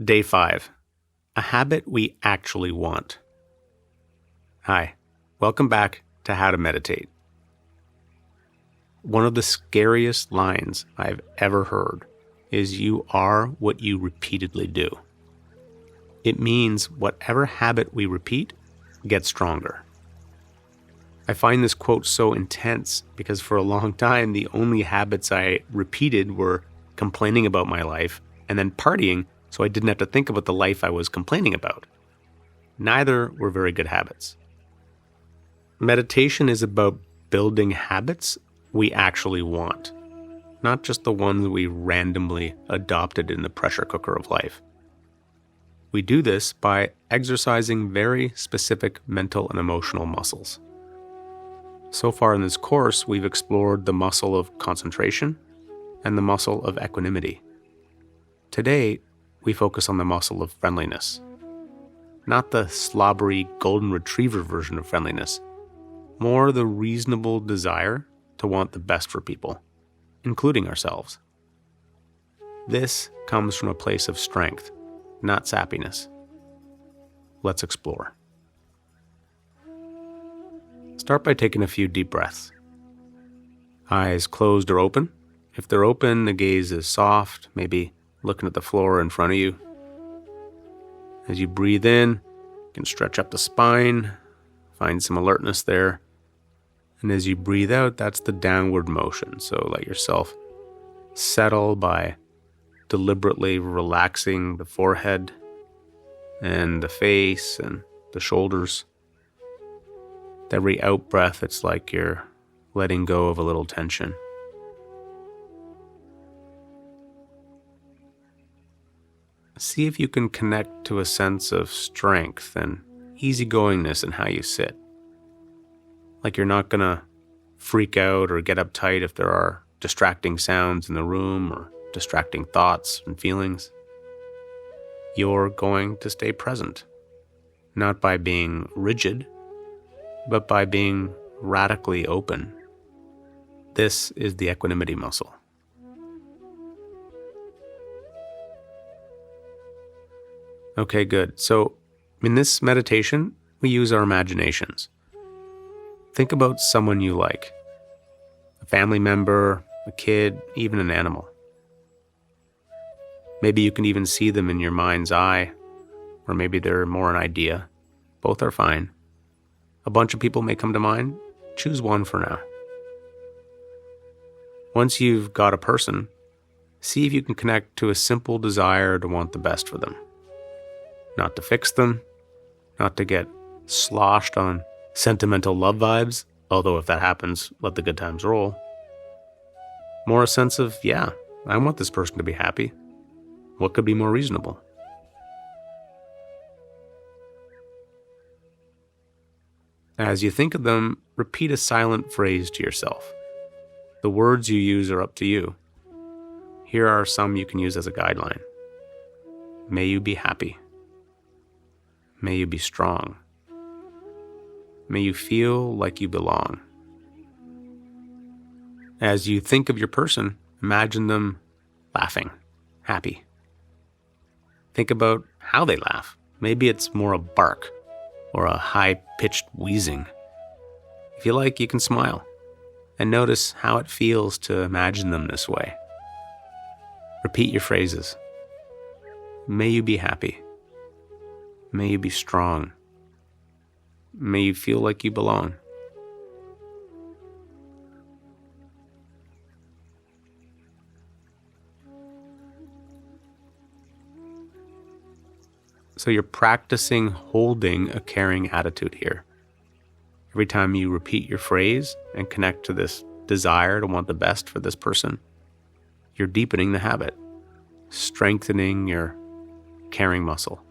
Day 5. A habit we actually want. Hi, welcome back to How to Meditate. One of the scariest lines I've ever heard is you are what you repeatedly do. It means whatever habit we repeat gets stronger. I find this quote so intense because for a long time, the only habits I repeated were complaining about my life and then partying so I didn't have to think about the life I was complaining about. Neither were very good habits. Meditation is about building habits we actually want, not just the ones we randomly adopted in the pressure cooker of life. We do this by exercising very specific mental and emotional muscles. So far in this course, we've explored the muscle of concentration and the muscle of equanimity. Today, we focus on the muscle of friendliness. Not the slobbery golden retriever version of friendliness, more the reasonable desire to want the best for people, including ourselves. This comes from a place of strength, not sappiness. Let's explore. Start by taking a few deep breaths. Eyes closed or open. If they're open, the gaze is soft, maybe looking at the floor in front of you. As you breathe in, you can stretch up the spine, find some alertness there. And as you breathe out, that's the downward motion. So let yourself settle by deliberately relaxing the forehead and the face and the shoulders. With every out breath, it's like you're letting go of a little tension. See if you can connect to a sense of strength and easygoingness in how you sit. Like you're not going to freak out or get uptight if there are distracting sounds in the room or distracting thoughts and feelings. You're going to stay present, not by being rigid, but by being radically open. This is the equanimity muscle. Okay, good. So in this meditation, we use our imaginations. Think about someone you like, a family member, a kid, even an animal. Maybe you can even see them in your mind's eye, or maybe they're more an idea. Both are fine. A bunch of people may come to mind. Choose one for now. Once you've got a person, see if you can connect to a simple desire to want the best for them. Not to fix them, not to get sloshed on sentimental love vibes, although if that happens, let the good times roll. More a sense of, yeah, I want this person to be happy. What could be more reasonable? As you think of them, repeat a silent phrase to yourself. The words you use are up to you. Here are some you can use as a guideline. May you be happy. May you be strong. May you feel like you belong. As you think of your person, imagine them laughing, happy. Think about how they laugh. Maybe it's more a bark or a high-pitched wheezing. If you like, you can smile and notice how it feels to imagine them this way. Repeat your phrases. May you be happy. May you be strong. May you feel like you belong. So you're practicing holding a caring attitude here. Every time you repeat your phrase and connect to this desire to want the best for this person, you're deepening the habit, strengthening your caring muscle.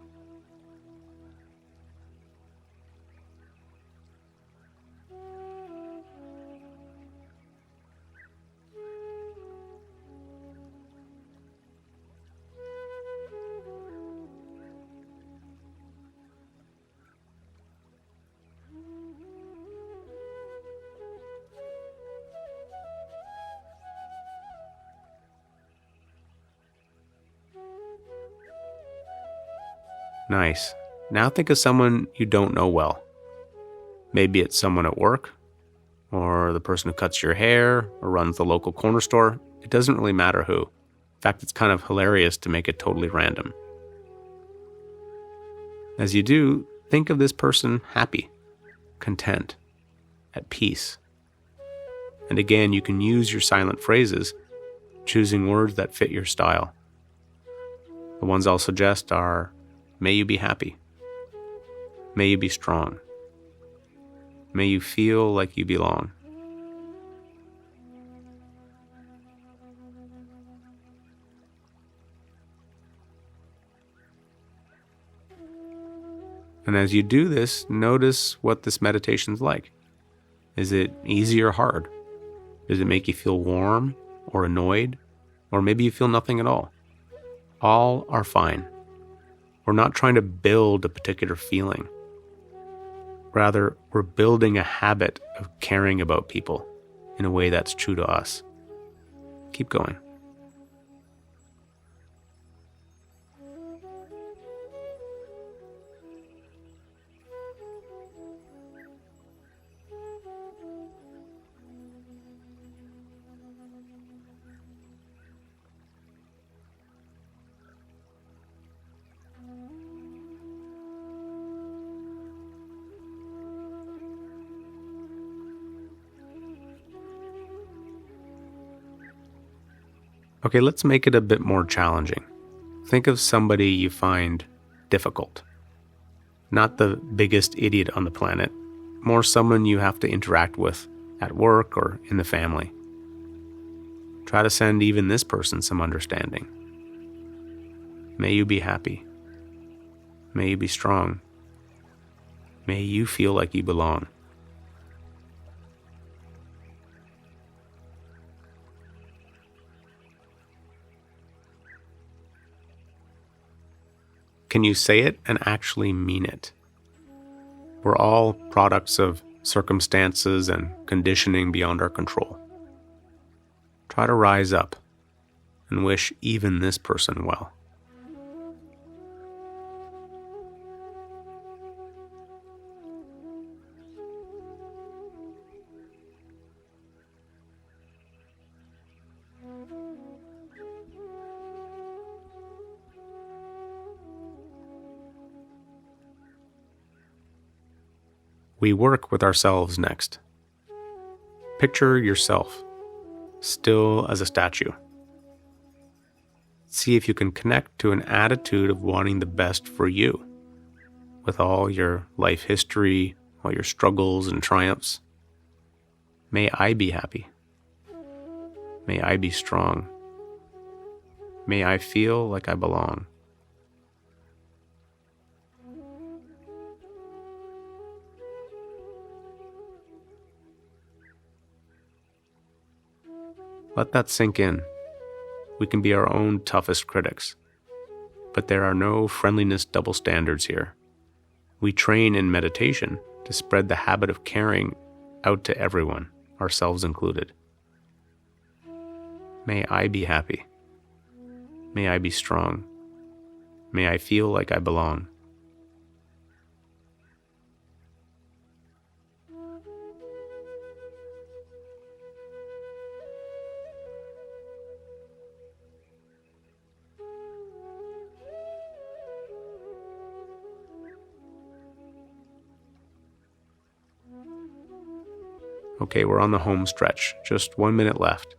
Nice. Now think of someone you don't know well. Maybe it's someone at work, or the person who cuts your hair, or runs the local corner store. It doesn't really matter who. In fact, it's kind of hilarious to make it totally random. As you do, think of this person happy, content, at peace. And again, you can use your silent phrases, choosing words that fit your style. The ones I'll suggest are, may you be happy. May you be strong. May you feel like you belong. And as you do this, notice what this meditation's like. Is it easy or hard? Does it make you feel warm or annoyed? Or maybe you feel nothing at all? All are fine. We're not trying to build a particular feeling. Rather, we're building a habit of caring about people in a way that's true to us. Keep going. Okay, let's make it a bit more challenging. Think of somebody you find difficult. Not the biggest idiot on the planet, more someone you have to interact with at work or in the family. Try to send even this person some understanding. May you be happy. May you be strong. May you feel like you belong. Can you say it and actually mean it? We're all products of circumstances and conditioning beyond our control. Try to rise up and wish even this person well. We work with ourselves next. Picture yourself, still as a statue. See if you can connect to an attitude of wanting the best for you, with all your life history, all your struggles and triumphs. May I be happy. May I be strong. May I feel like I belong. Let that sink in. We can be our own toughest critics. But there are no friendliness double standards here. We train in meditation to spread the habit of caring out to everyone, ourselves included. May I be happy. May I be strong. May I feel like I belong. Okay, we're on the home stretch. Just 1 minute left.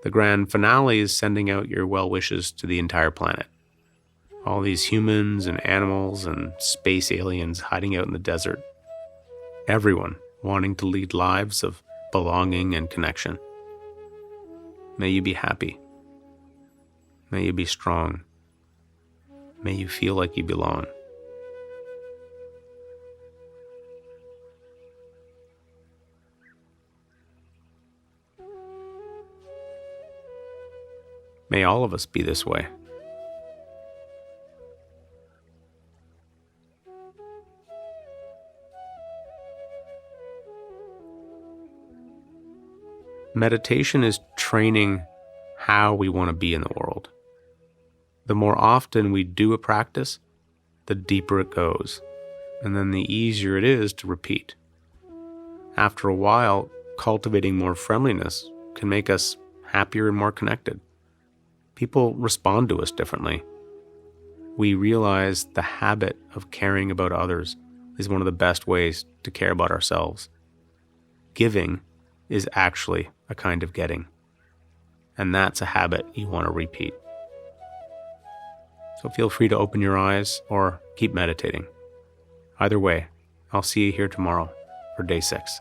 The grand finale is sending out your well wishes to the entire planet. All these humans and animals and space aliens hiding out in the desert. Everyone wanting to lead lives of belonging and connection. May you be happy. May you be strong. May you feel like you belong. May all of us be this way. Meditation is training how we want to be in the world. The more often we do a practice, the deeper it goes, and then the easier it is to repeat. After a while, cultivating more friendliness can make us happier and more connected. People respond to us differently. We realize the habit of caring about others is one of the best ways to care about ourselves. Giving is actually a kind of getting, and that's a habit you want to repeat. So feel free to open your eyes or keep meditating. Either way, I'll see you here tomorrow for day 6.